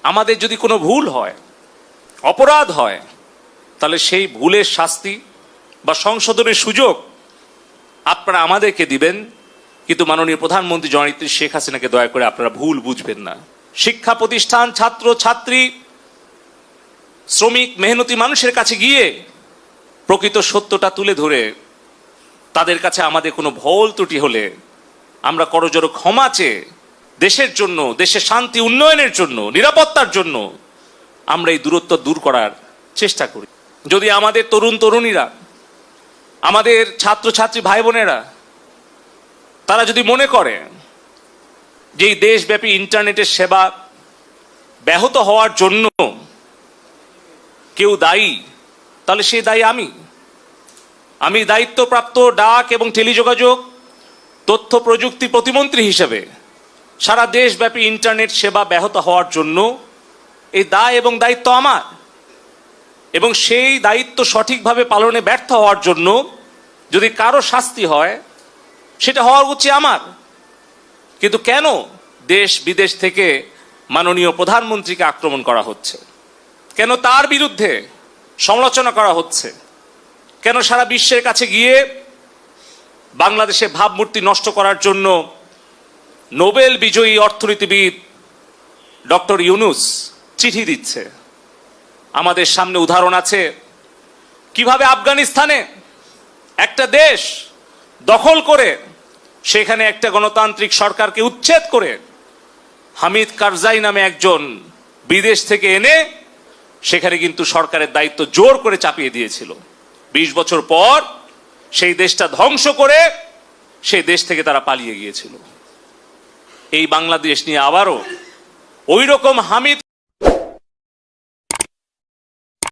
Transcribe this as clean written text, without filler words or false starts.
আমাদের যদি কোনো ভুল হয়, অপরাধ হয়, তাহলে সেই ভুলের শাস্তি বা সংশোধনের সুযোগ আপনারা আমাদেরকে দিবেন, কিন্তু মাননীয় প্রধানমন্ত্রী জননেত্রী শেখ হাসিনাকে দয়া করে আপনারা ভুল বুঝবেন না। শিক্ষা প্রতিষ্ঠান, ছাত্র ছাত্রী, শ্রমিক, মেহনতি মানুষের কাছে গিয়ে প্রকৃত সত্যটা তুলে ধরে তাদের কাছে আমাদের কোনো ভুল ত্রুটি হলে আমরা করজোড়ে ক্ষমা চেয়ে দেশের জন্য, দেশের শান্তি উন্নয়নের জন্য, নিরাপত্তার জন্য আমরা এই দূরত্ব দূর করার চেষ্টা করি। যদি আমাদের তরুণ তরুণীরা, আমাদের ছাত্রছাত্রী ভাই বোনেরা তারা যদি মনে করে যে এই দেশব্যাপী ইন্টারনেটের সেবা ব্যাহত হওয়ার জন্য কেউ দায়ী, তাহলে সেই দায়ী আমি দায়িত্বপ্রাপ্ত ডাক এবং টেলিযোগাযোগ তথ্য প্রযুক্তি প্রতিমন্ত্রী হিসেবে সারা দেশব্যাপী ইন্টারনেট সেবা ব্যাহত হওয়ার জন্য এই দায় এবং দায়িত্ব আমার, এবং সেই দায়িত্ব সঠিকভাবে পালনে ব্যর্থ হওয়ার জন্য যদি কারো শাস্তি হয় সেটা হওয়া উচিত আমার। কিন্তু কেন দেশ বিদেশ থেকে মাননীয় প্রধানমন্ত্রীকে আক্রমণ করা হচ্ছে? কেন তার বিরুদ্ধে সমালোচনা করা হচ্ছে? কেন সারা বিশ্বের কাছে গিয়ে বাংলাদেশের ভাবমূর্তি নষ্ট করার জন্য নোবেল বিজয়ী অর্থনীতিবিদ ডক্টর ইউনুস চিঠি দিচ্ছে? আমাদের সামনে উদাহরণ আছে কিভাবে আফগানিস্তানে একটা দেশ দখল করে সেখানে একটা গণতান্ত্রিক সরকারকে উচ্ছেদ করে হামিদ কারজাই নামে একজন বিদেশ থেকে এনে সেখানে কিন্তু সরকারের দায়িত্ব জোর করে চাপিয়ে দিয়েছিল। ২০ বছর পর সেই দেশটা ধ্বংস করে সেই দেশ থেকে তারা পালিয়ে গিয়েছিল। এই বাংলাদেশ নিয়ে আবারও ওই রকম হামিদ